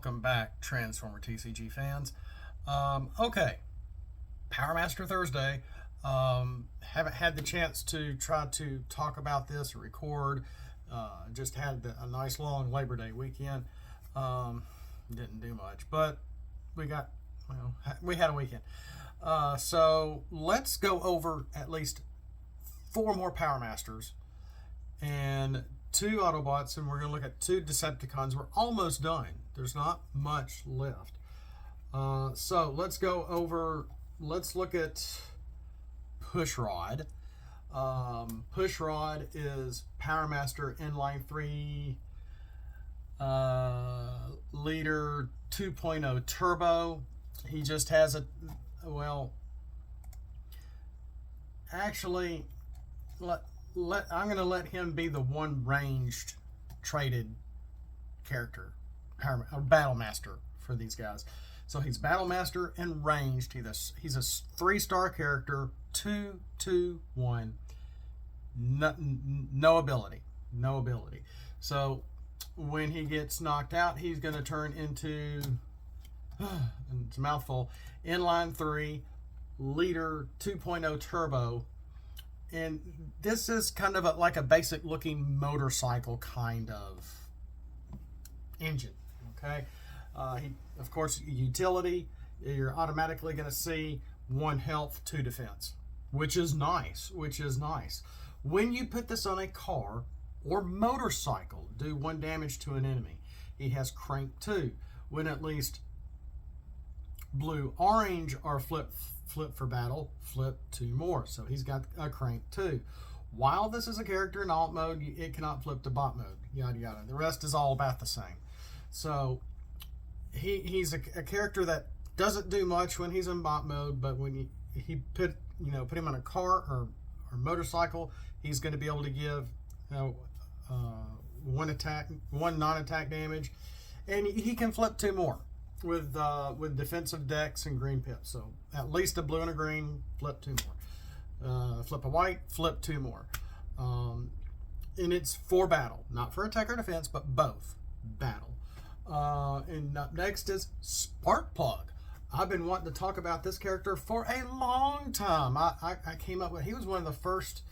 Welcome back, Transformer TCG fans. Okay, Power Master Thursday. Haven't had the chance to try to talk about this or record. Just had a nice long Labor Day weekend. Didn't do much, but we had a weekend. So let's go over at least 4 more Power Masters and 2 Autobots, and we're going to look at 2 Decepticons. We're almost done. There's not much left. So let's go over, let's look at Pushrod. Pushrod is Power Master Inline 3 Leader 2.0 Turbo. He just has a, well, actually, I'm going to let him be the one ranged traded character, Battle Master for these guys. So he's Battle Master and ranged. He's a 3-star character, 2/2/1, no ability. So when he gets knocked out, he's going to turn into, it's a mouthful, Inline 3 Leader 2.0 Turbo. And this is kind of like a basic looking motorcycle kind of engine, okay? Of course, utility, you're automatically going to see 1 health, 2 defense, which is nice. When you put this on a car or motorcycle, do 1 damage to an enemy. He has crank 2. When at least blue, orange are flip for battle, flip 2 more. So he's got a crank 2. While this is a character in alt mode, it cannot flip to bot mode, yada yada. The rest is all about the same. So he's a character that doesn't do much when he's in bot mode, but when he put him on a car or motorcycle, he's going to be able to give 1 non-attack damage, and he can flip 2 more with defensive decks and green pips. So at least a blue and a green, flip 2 more. Flip a white, flip 2 more. And it's for battle, not for attack or defense, but both battle. And up next is Sparkplug. I've been wanting to talk about this character for a long time. I came up with, he was one of the first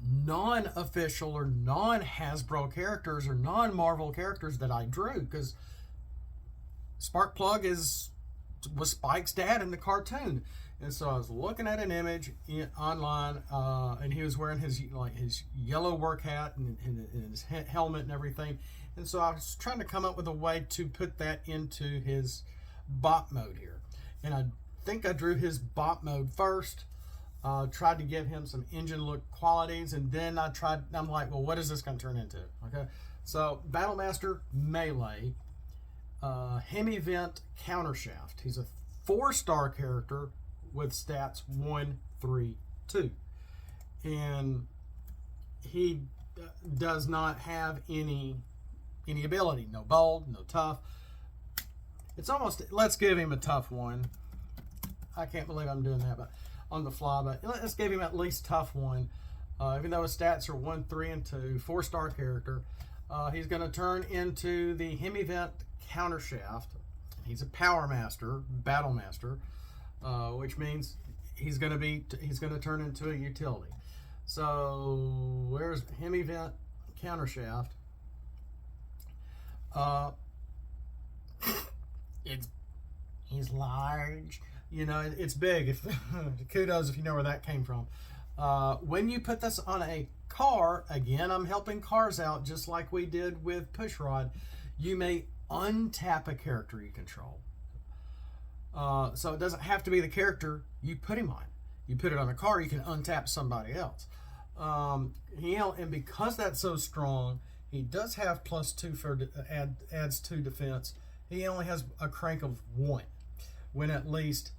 non-official or non-Hasbro characters or non-Marvel characters that I drew, because Sparkplug was Spike's dad in the cartoon. And so I was looking at an image online, and he was wearing his yellow work hat and his helmet and everything. And so I was trying to come up with a way to put that into his bot mode here. And I think I drew his bot mode first. Tried to give him some engine look qualities, and then I'm like, well, what is this going to turn into? Okay, so Battle Master Melee, Hemi-Vent Countershaft. He's a 4-star character with stats 1, 3, 2, and he does not have any ability. No bold, no tough. It's almost, let's give him a tough 1. I can't believe I'm doing that, but on the fly, but let's give him at least tough 1. Even though his stats are 1, 3, and 2, 4-star character, he's going to turn into the Hemi-Vent Countershaft. He's a Power Master, Battle Master, which means he's going to turn into a utility. So where's Hemi-Vent Countershaft? He's large. It's big. Kudos if you know where that came from. When you put this on a car, again, I'm helping cars out just like we did with Pushrod, you may untap a character you control. So it doesn't have to be the character you put him on. You put it on a car, you can untap somebody else. And because that's so strong, he does have +2 for adds 2 defense. He only has a crank of 1. When at least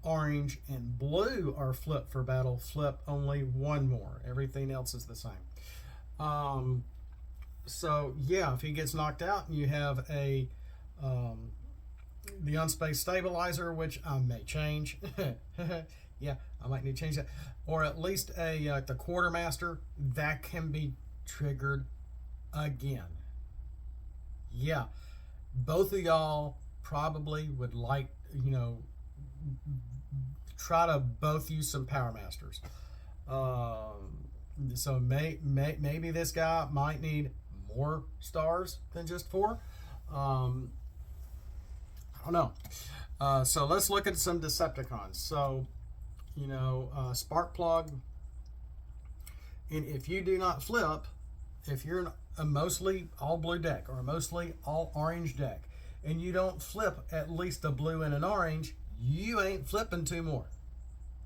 orange and blue are flip for battle, flip only 1 more. Everything else is the same. So yeah, if he gets knocked out, you have the Unspace Stabilizer, which I may change. Yeah, I might need to change that. Or at least the Quartermaster, that can be triggered again. Yeah, both of y'all probably would like, try to both use some Power Masters. So maybe this guy might need more stars than just 4. I don't know. So let's look at some Decepticons. So, Sparkplug. And if you do not flip, if you're in a mostly all blue deck or a mostly all orange deck, and you don't flip at least a blue and an orange, you ain't flipping 2 more.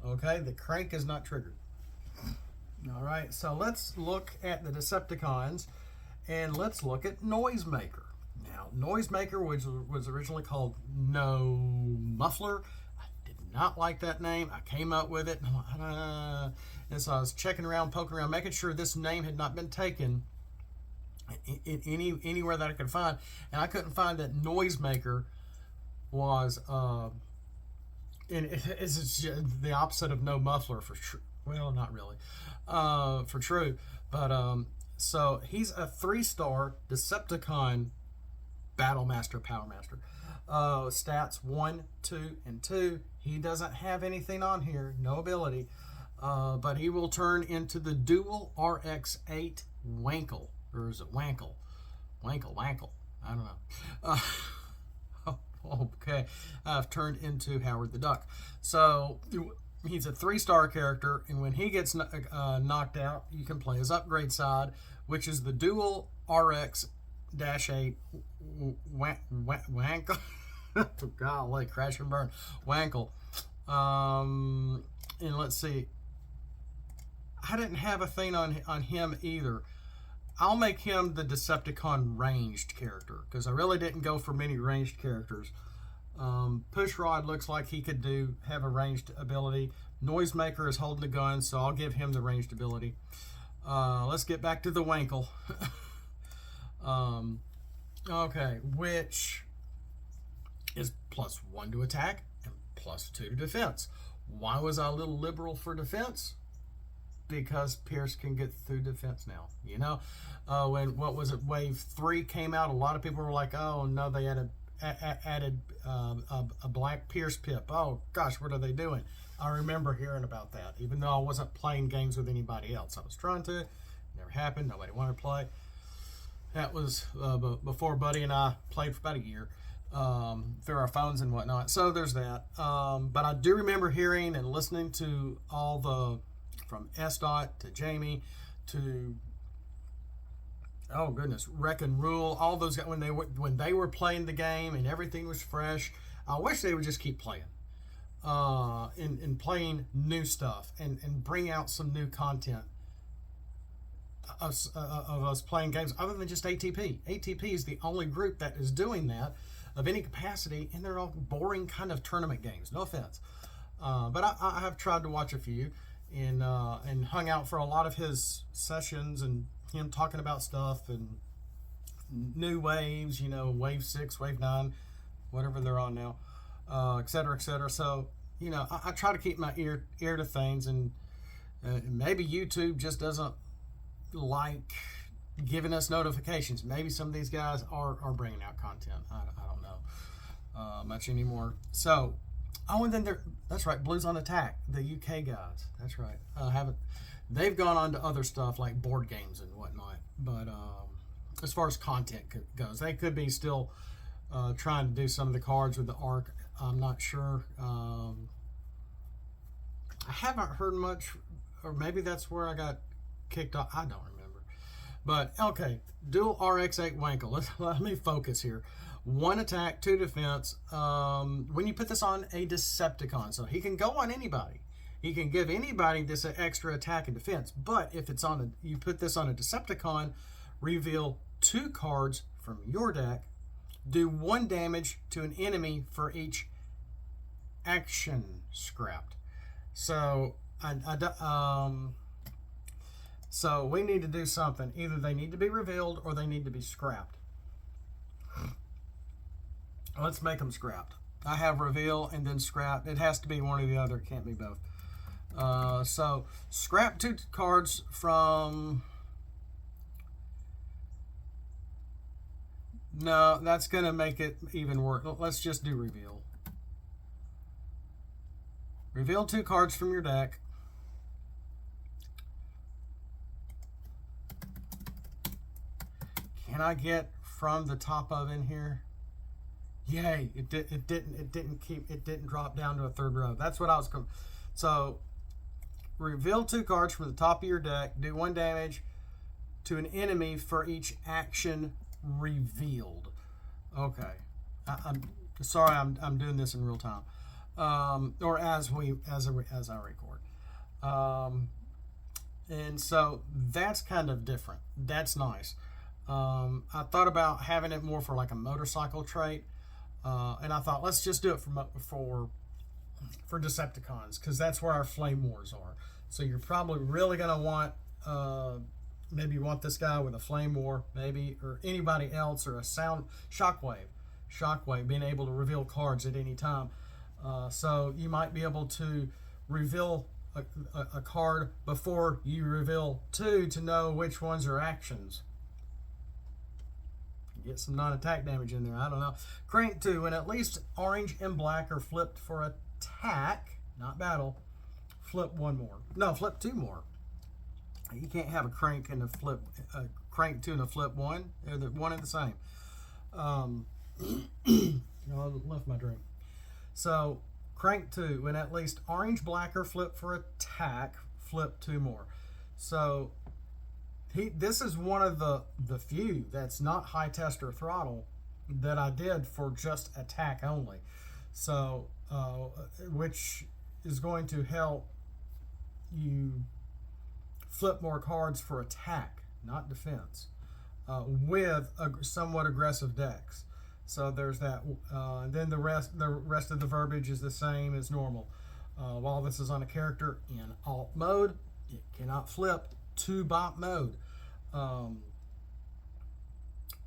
Okay, the crank is not triggered. All right, so let's look at the Decepticons, and let's look at Noisemaker. Now, Noisemaker was originally called No Muffler. I did not like that name. I came up with it, and so I was checking around, poking around, making sure this name had not been taken in anywhere that I could find, and I couldn't find that Noisemaker was and it's just the opposite of No Muffler for true. Well, not really, for true, but so he's a 3-star Decepticon Battle Master, Power Master. Stats 1, 2, and 2. He doesn't have anything on here, no ability, but he will turn into the Dual RX-8 Wankle. Or is it Wankle? Wankle. I don't know. Okay. I've turned into Howard the Duck. So he's a 3-star character, and when he gets knocked out, you can play his upgrade side, which is the Dual RX-8 Wankle. Golly, crash and burn. Wankle. And let's see. I didn't have a thing on him either. I'll make him the Decepticon ranged character, because I really didn't go for many ranged characters. Pushrod looks like he could have a ranged ability. Noisemaker is holding the gun, so I'll give him the ranged ability. Let's get back to the Wankle. Okay, which is +1 to attack and +2 to defense. Why was I a little liberal for defense? Because Pierce can get through defense now. When wave 3 came out, a lot of people were like, "Oh no, they added a black Pierce pip. Oh gosh, what are they doing?" I remember hearing about that, even though I wasn't playing games with anybody else. I was trying to, never happened. Nobody wanted to play. That was before Buddy and I played for about a year through our phones and whatnot. So there's that. But I do remember hearing and listening to all the, from S-Dot to Jamie to, oh goodness, Wreck and Rule, all those guys, when they were playing the game and everything was fresh. I wish they would just keep playing and playing new stuff and bring out some new content of us playing games other than just ATP. ATP is the only group that is doing that of any capacity, and they're all boring kind of tournament games. No offense, but I have tried to watch a few and hung out for a lot of his sessions and him talking about stuff and new waves, wave 6, wave 9, whatever they're on now, et cetera, et cetera. So, I try to keep my ear to things, and maybe YouTube just doesn't like giving us notifications. Maybe some of these guys are bringing out content. I don't know much anymore. So, oh, and then that's right, Blues on Attack, the UK guys. That's right. They've gone on to other stuff like board games and whatnot. But as far as content goes, they could be still trying to do some of the cards with the ARC. I'm not sure. I haven't heard much, or maybe that's where I got kicked off. I don't remember. But okay, Dual RX-8 Wankle. Let me focus here. 1 attack, 2 defense. When you put this on a Decepticon, so he can go on anybody. He can give anybody this extra attack and defense. But if it's you put this on a Decepticon, reveal 2 cards from your deck, do 1 damage to an enemy for each action scrapped. So so we need to do something. Either they need to be revealed or they need to be scrapped. Let's make them scrapped. I have reveal and then scrap. It has to be one or the other. It can't be both. So scrap 2 cards from No, that's going to make it even worse. Let's just do reveal. Reveal 2 cards from your deck. Can I get from the top of in here? Yay! It didn't drop down to a 3rd row. That's what I was going. So reveal 2 cards from the top of your deck. Do 1 damage to an enemy for each action revealed. Okay, I'm sorry. I'm doing this in real time, or as I record. And so that's kind of different. That's nice. I thought about having it more for like a motorcycle trait, and I thought let's just do it for Decepticons, because that's where our flame wars are. So you're probably really gonna want maybe you want this guy with a flame war, maybe, or anybody else, or a sound shockwave being able to reveal cards at any time. So you might be able to reveal a card before you reveal 2 to know which ones are actions. Get some non-attack damage in there. I don't know. Crank 2, when at least orange and black are flipped for attack, not battle, flip 1 more. No, flip 2 more. You can't have a crank and a crank 2 and a flip 1. They're one and the same. I left my drink. So crank 2, when at least orange, black are flipped for attack, flip 2 more. So this is one of the few that's not high test or throttle that I did for just attack only. So which is going to help you flip more cards for attack, not defense, with somewhat aggressive decks. So there's that. And then the rest of the verbiage is the same as normal. While this is on a character in alt mode, it cannot flip to bot mode.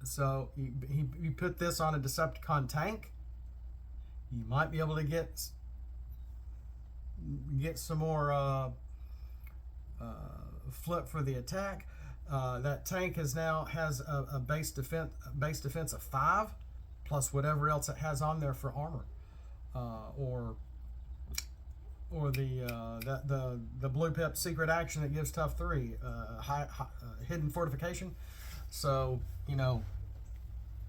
So you put this on a Decepticon tank, you might be able to get some more flip for the attack. That tank has a base defense of 5 plus whatever else it has on there for armor, or the blue pip secret action that gives tough 3, hidden fortification. So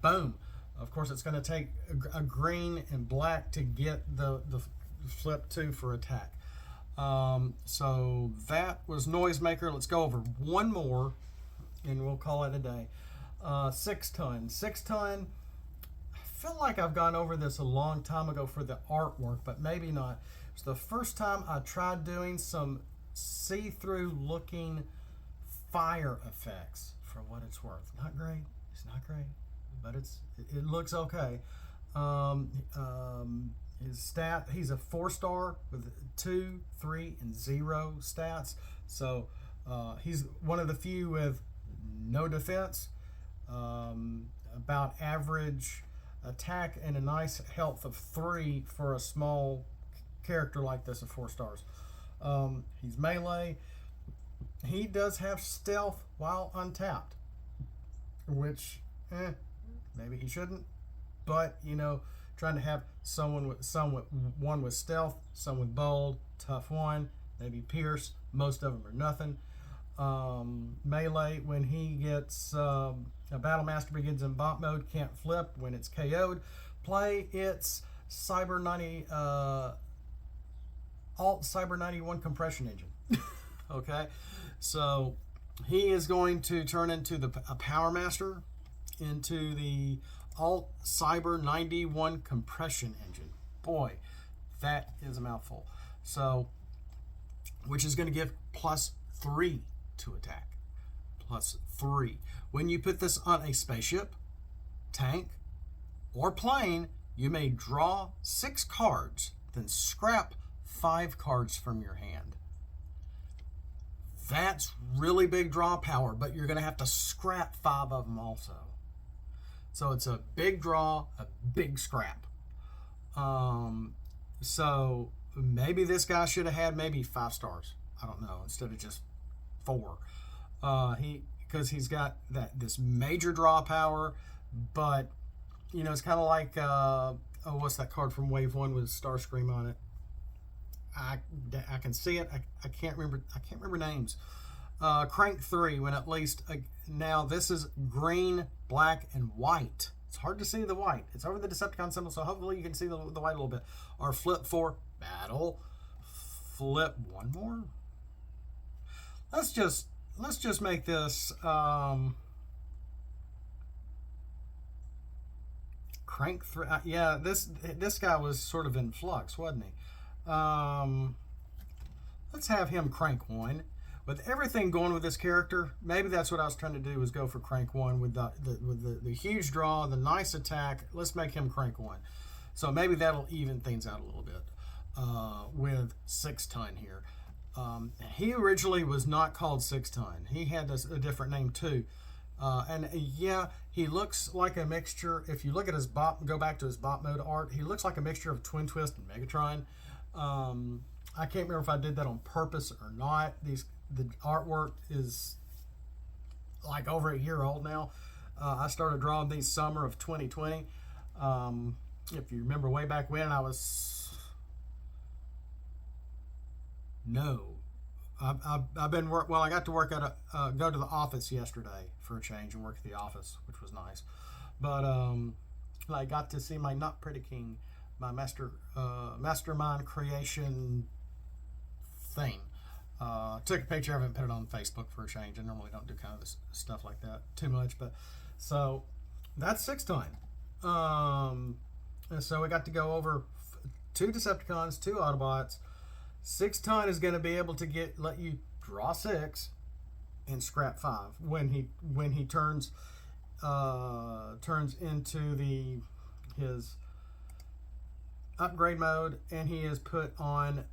boom. Of course, it's going to take a green and black to get the flip 2 for attack. So that was Noisemaker. Let's go over 1 more, and we'll call it a day. 6 ton. 6 ton. I feel like I've gone over this a long time ago for the artwork, but maybe not. It's the first time I tried doing some see-through looking fire effects, for what it's worth. Not great. It's not great, but it looks okay. His stat, he's a 4-star with 2, 3, and 0 stats. So he's one of the few with no defense, about average attack, and a nice health of 3 for a small character like this of 4 stars. He's melee. He does have stealth while untapped, which maybe he shouldn't, but trying to have one with stealth, some with bold, tough 1, maybe pierce. Most of them are nothing. Melee, when he gets a Battle Master begins in bot mode, can't flip when it's KO'd. Play its Cyber 90 Alt Cyber 91 compression engine. Okay, so he is going to turn into a Power Master into the Alt Cyber 91 compression engine. Boy, that is a mouthful. So, which is going to give +3 to attack. +3. When you put this on a spaceship, tank, or plane, you may draw 6 cards, then scrap 5 cards from your hand. That's really big draw power, but you're going to have to scrap 5 of them also. So it's a big draw, a big scrap. So maybe this guy should have had maybe 5 stars. I don't know, instead of just 4. Because he's got this major draw power, but you know, it's kind of like what's that card from Wave One with Starscream on it? I can see it. I can't remember names. Crank 3 when at least now this is green, black, and white. It's hard to see the white. It's over the Decepticon symbol, so hopefully you can see the white a little bit. Or flip 4 battle. Flip one more. Let's just make this Crank 3. Yeah, this guy was sort of in flux, wasn't he? Let's have him Crank 1. With everything going with this character, maybe that's what I was trying to do, was go for Crank 1 with the huge draw, the nice attack. Let's make him Crank 1. So maybe that'll even things out a little bit with 6 Ton here. He originally was not called 6 Ton. He had a different name too. And yeah, he looks like a mixture. If you look at his bot, go back to his bot mode art, he looks like a mixture of Twin Twist and Megatron. I can't remember if I did that on purpose or not. The artwork is like over a year old now. I started drawing these summer of 2020. If you remember way back when, I got to work at go to the office yesterday for a change and work at the office, which was nice. But I got to see my Not Pretty King, my mastermind creation thing. Took a picture of it and put it on Facebook for a change. I normally don't do kind of this stuff like that too much, but so that's 6 Ton. And so we got to go over 2 Decepticons, 2 Autobots. 6 Ton is going to be able to let you draw 6 and scrap 5 when he turns into his upgrade mode, and he is put on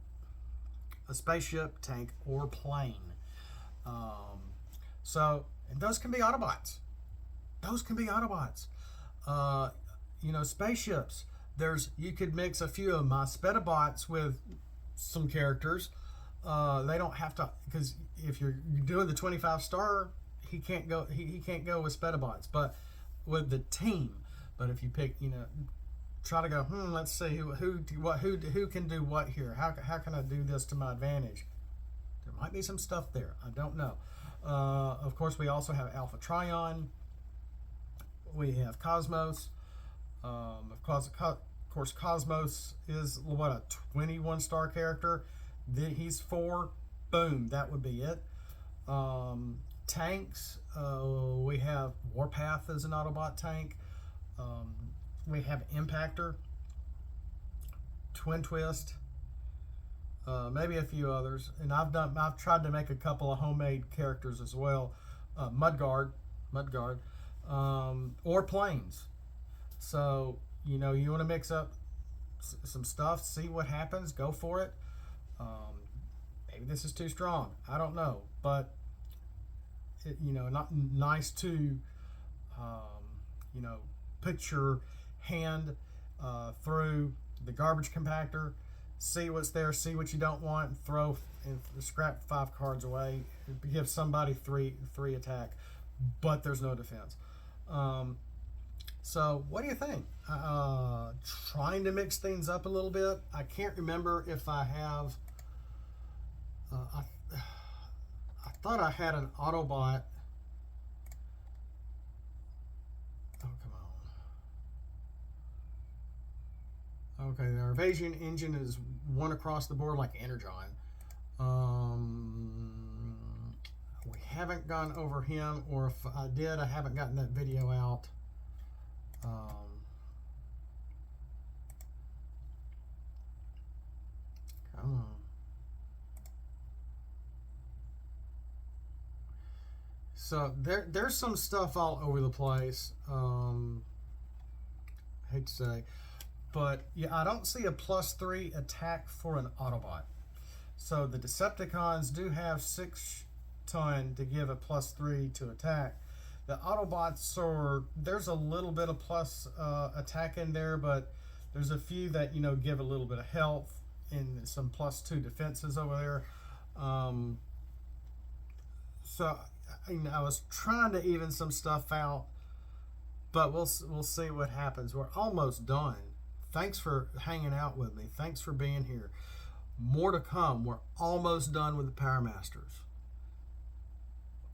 a spaceship, tank, or plane. And those can be Autobots. You know, spaceships. You could mix a few of my Spedibots with some characters. They don't have to, because if you're doing the 25 star, he can't go with Spedibots, but with the team. But if you pick, you know, try to go, let's see who can do what here. How can I do this to my advantage? There might be some stuff there. I don't know. Of course, we also have Alpha Trion. We have Cosmos. Of course, Cosmos is what, a 21 star character. He's 4. Boom, that would be it. Tanks. We have Warpath as an Autobot tank. We have Impactor, Twin Twist, maybe a few others, and I've tried to make a couple of homemade characters as well. Mudguard, or Planes. So you know, you want to mix up some stuff, see what happens, go for it. Maybe this is too strong. I don't know, but you know, not nice to you know, put your hand through the garbage compactor, see what's there, see what you don't want, and throw and scrap 5 cards away. Give somebody three attack, but there's no defense. So what do you think? Trying to mix things up a little bit. I can't remember if I have. I thought I had an Autobot. Oh, come on. Okay, the Evasion engine is one across the board like Energon. We haven't gone over him, or if I did, I haven't gotten that video out. Come on. So there's some stuff all over the place. Hate to say, but yeah, I don't see a +3 attack for an Autobot. So the Decepticons do have 6 ton to give a +3 to attack. The Autobots there's a little bit of plus attack in there, but there's a few that, you know, give a little bit of health and some +2 defenses over there. So I was trying to even some stuff out. But we'll see what happens. We're almost done. Thanks for hanging out with me. Thanks for being here. More to come. We're almost done with the Power Masters.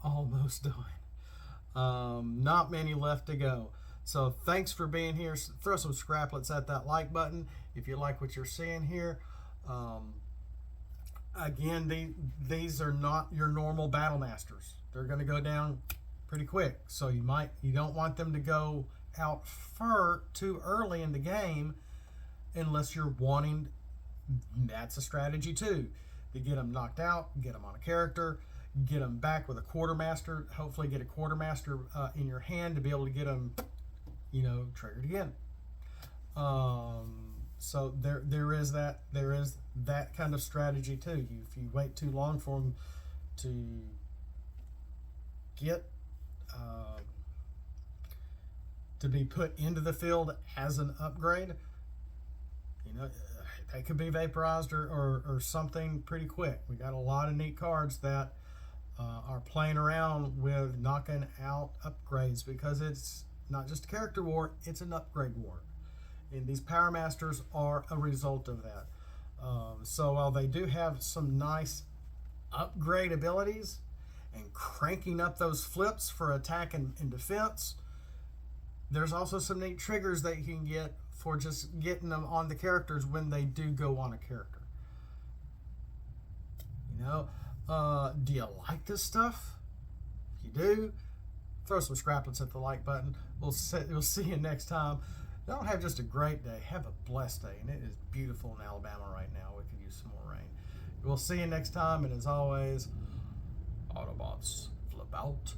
Almost done. Not many left to go. So thanks for being here. Throw some scraplets at that like button if you like what you're seeing here. Again, these are not your normal Battle Masters. They're going to go down pretty quick. So you don't want them to go out too early in the game unless you're wanting. That's a strategy too, to get them knocked out, get them on a character, get them back with a quartermaster. Hopefully get a quartermaster in your hand to be able to get them, triggered again. So there is that kind of strategy too. If you wait too long for them to get to be put into the field as an upgrade, they could be vaporized or something pretty quick. We got a lot of neat cards that are playing around with knocking out upgrades, because it's not just a character war, it's an upgrade war. And these Power Masters are a result of that. So while they do have some nice upgrade abilities and cranking up those flips for attack and defense, there's also some neat triggers that you can get for just getting them on the characters when they do go on a character. Do you like this stuff? If you do, throw some scraplets at the like button. We'll see you next time. Don't have just a great day. Have a blessed day. And it is beautiful in Alabama right now. We could use some more rain. We'll see you next time. And as always, Autobots, flip out.